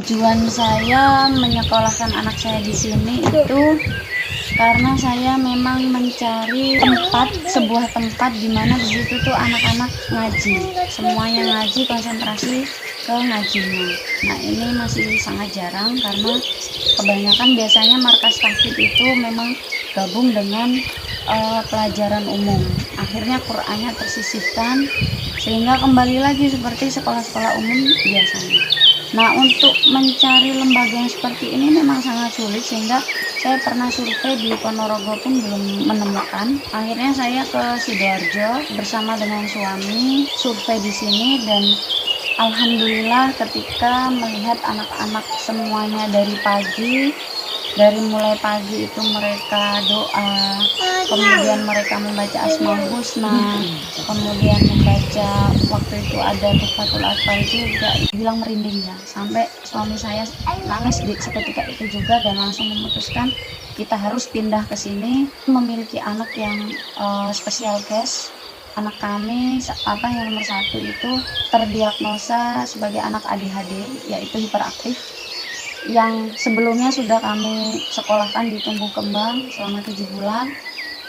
Tujuan saya menyekolahkan anak saya di sini itu karena saya memang mencari sebuah tempat di mana di situ tuh anak-anak ngaji, semuanya ngaji, konsentrasi ke ngajinya. Nah, ini masih sangat jarang karena kebanyakan biasanya markas tahfidz itu memang gabung dengan pelajaran umum. Akhirnya Qur'annya tersisihkan sehingga kembali lagi seperti sekolah-sekolah umum biasanya. Nah, untuk mencari lembaga yang seperti ini memang sangat sulit, sehingga saya pernah survei di Ponorogo pun belum menemukan. Akhirnya saya ke Sidoarjo bersama dengan suami survei di sini, dan alhamdulillah ketika melihat anak-anak semuanya dari mulai pagi itu mereka doa, kemudian mereka membaca Asmaul Husna, kemudian membaca waktu itu ada Tuhfatul Atfal juga, bilang merinding ya, sampai suami saya nangis seketika itu juga, dan langsung memutuskan kita harus pindah ke sini. Memiliki anak yang spesial case. Anak kami yang nomor 1 itu terdiagnosa sebagai anak ADHD, yaitu hiperaktif, yang sebelumnya sudah kami sekolahkan di tumbuh kembang selama 7 bulan,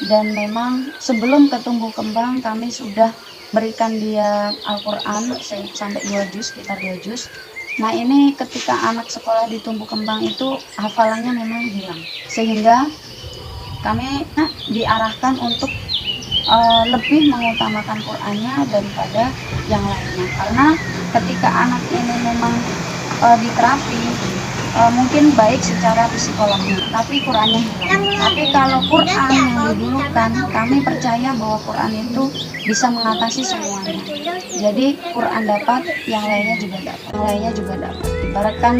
dan memang sebelum ke tumbuh kembang kami sudah berikan dia Al-Quran sampai 2 juz, sekitar 2 juz. Nah, ini ketika anak sekolah di tumbuh kembang itu hafalannya memang hilang, sehingga kami diarahkan untuk lebih mengutamakan Qur'annya daripada yang lainnya, karena ketika anak ini memang diterapi mungkin baik secara psikologis, tapi Qurannya hilang. Tapi kalau Quran yang didulukan, kami percaya bahwa Quran itu bisa mengatasi semuanya. Jadi Quran dapat, yang lainnya juga dapat. Ibaratkan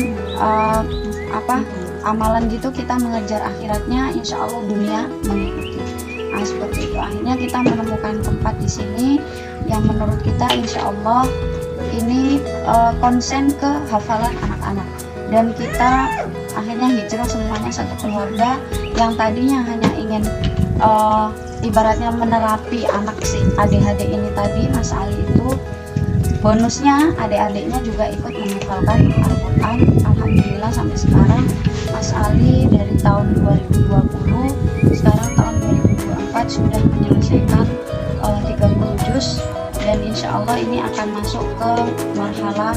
amalan gitu, kita mengejar akhiratnya, insya Allah dunia mengikuti. Nah, seperti itu. Akhirnya kita menemukan tempat di sini yang menurut kita insya Allah ini konsen ke hafalan anak-anak. Dan kita akhirnya hijrah semuanya satu keluarga, yang tadinya hanya ingin ibaratnya menerapi anak si ADHD ini tadi, Mas Ali itu bonusnya adik-adiknya juga ikut menghafalkan Al-Quran. Alhamdulillah sampai sekarang Mas Ali dari tahun 2020 sekarang tahun 2024 sudah menyelesaikan 30 juz, dan insya Allah ini akan masuk ke marhalah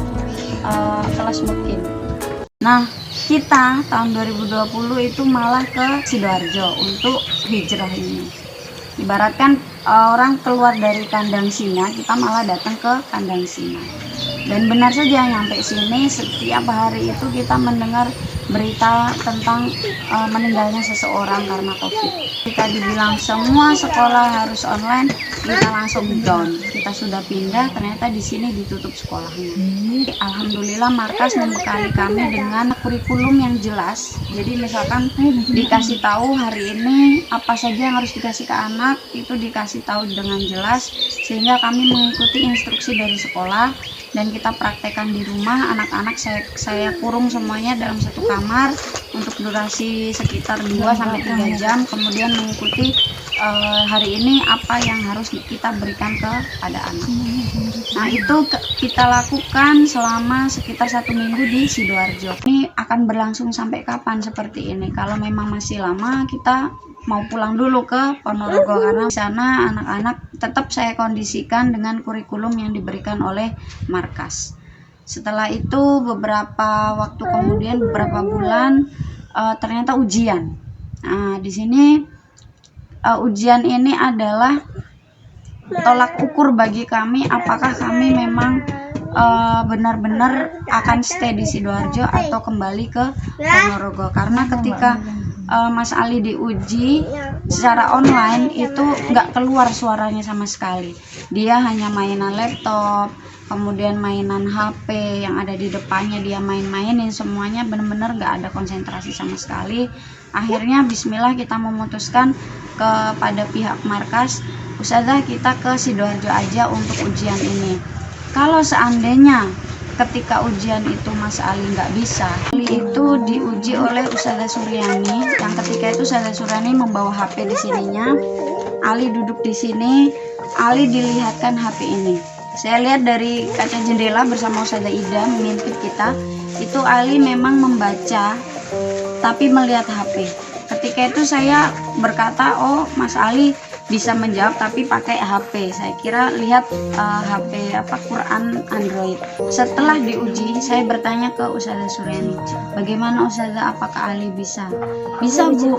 kelas mungkin. Nah, kita tahun 2020 itu malah ke Sidoarjo untuk hijrah ini. Ibaratkan orang keluar dari kandang singa, kita malah datang ke kandang singa. Dan benar saja, nyampe sini setiap hari itu kita mendengar berita tentang meninggalnya seseorang karena COVID. Ketika dibilang semua sekolah harus online, kita langsung down. Kita sudah pindah, ternyata di sini ditutup sekolahnya. Alhamdulillah markas membekali kami dengan kurikulum yang jelas. Jadi misalkan dikasih tahu hari ini apa saja yang harus dikasih ke anak, itu dikasih tahu dengan jelas, sehingga kami mengikuti instruksi dari sekolah. Dan kita praktekkan di rumah. Anak-anak saya kurung semuanya dalam satu kamar untuk durasi sekitar 2-3 jam, kemudian mengikuti hari ini apa yang harus kita berikan kepada anak. Nah, itu kita lakukan selama sekitar 1 minggu di Sidoarjo. Ini akan berlangsung sampai kapan seperti ini? Kalau memang masih lama, kita mau pulang dulu ke Ponorogo, karena di sana anak-anak tetap saya kondisikan dengan kurikulum yang diberikan oleh markas. Setelah itu beberapa waktu kemudian, beberapa bulan, ternyata ujian. Nah, di sini ujian ini adalah tolak ukur bagi kami, apakah kami memang benar-benar akan stay di Sidoarjo atau kembali ke Ponorogo. Karena ketika Mas Ali diuji secara online itu nggak keluar suaranya sama sekali. Dia hanya mainan laptop, kemudian mainan HP yang ada di depannya dia main-mainin, semuanya benar-benar nggak ada konsentrasi sama sekali. Akhirnya bismillah kita memutuskan kepada pihak markas, Ustazah kita ke Sidoarjo aja untuk ujian ini. Kalau seandainya ketika ujian itu Mas Ali nggak bisa, Ali itu diuji oleh Ustazah Suryani, yang ketika itu Ustazah Suryani membawa HP di sininya. Ali duduk di sini, Ali dilihatkan HP ini. Saya lihat dari kaca jendela bersama Ustazah Ida memimpin kita. itu Ali memang membaca tapi melihat HP. Ketika itu saya berkata, oh Mas Ali bisa menjawab tapi pakai HP. Saya kira lihat HP Quran Android. Setelah diuji, saya bertanya ke Ustazah Suryani, bagaimana Ustazah, apakah Ali bisa? Bisa Bu,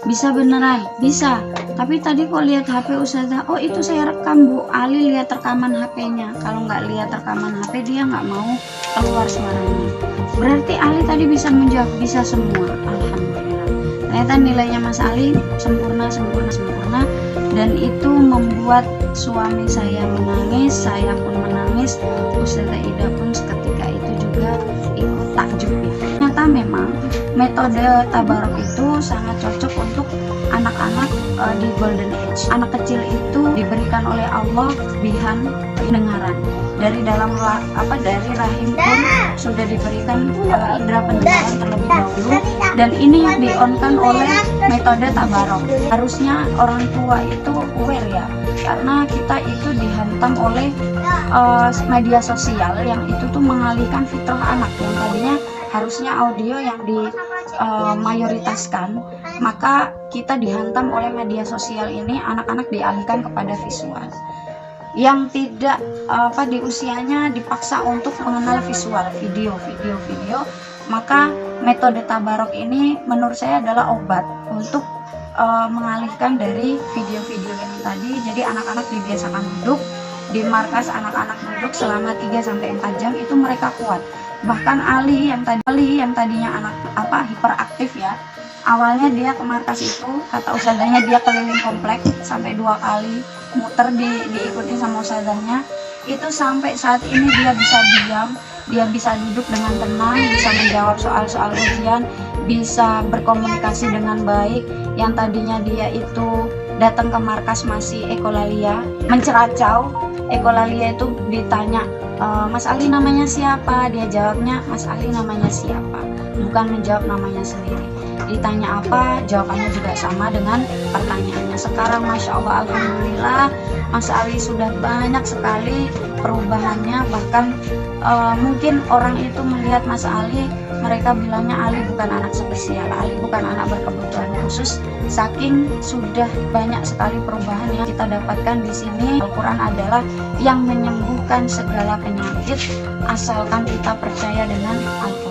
bisa beneran, bisa. Tapi tadi kok lihat HP Ustazah, oh itu saya rekam Bu. Ali lihat rekaman HP-nya. Kalau nggak lihat rekaman HP, dia nggak mau keluar suaranya. Berarti Ali tadi bisa menjawab, bisa semua. Alhamdulillah. Ternyata nilainya Mas Ali sempurna, dan itu membuat suami saya menangis, saya pun menangis, Ustazah Ida pun seketika itu juga ikut takjub. Ternyata memang metode tabarok itu sangat cocok untuk anak-anak di golden age. Anak kecil itu diberikan oleh Allah bihan pendengaran. Dari dalam dari rahim pun sudah diberikan indera pendengaran terlebih dahulu, dan ini di-on-kan oleh metode tabarok. Harusnya orang tua itu aware ya, karena kita itu dihantam oleh media sosial yang itu tuh mengalihkan fitrah anak yang tadinya harusnya audio yang mayoritaskan, maka kita dihantam oleh media sosial ini, anak-anak dialihkan kepada visual yang tidak di usianya dipaksa untuk mengenal visual, video. Maka metode tabarok ini menurut saya adalah obat untuk mengalihkan dari video-video ini tadi. Jadi anak-anak dibiasakan duduk di markas, anak-anak duduk selama 3-4 jam, itu mereka kuat. Bahkan Ali yang tadinya anak hiperaktif ya, awalnya dia ke markas itu, kata ustazahnya dia keliling komplek sampai 2 kali muter diikuti sama ustazahnya. Itu sampai saat ini dia bisa diam, dia bisa duduk dengan tenang, bisa menjawab soal-soal ujian, bisa berkomunikasi dengan baik. Yang tadinya dia itu datang ke markas masih ekolalia, menceracau. Ekolalia itu ditanya, Mas Ali namanya siapa? Dia jawabnya, Mas Ali namanya siapa? Bukan menjawab namanya sendiri. Ditanya apa, jawabannya juga sama dengan pertanyaannya. Sekarang Masya Allah, Alhamdulillah, Mas Ali sudah banyak sekali perubahannya. Bahkan mungkin orang itu melihat Mas Ali, mereka bilangnya Ali bukan anak spesial, Ali bukan anak berkebutuhan khusus. Saking sudah banyak sekali perubahan yang kita dapatkan di sini. Al-Quran adalah yang menyembuhkan segala penyakit asalkan kita percaya dengan Al-Quran.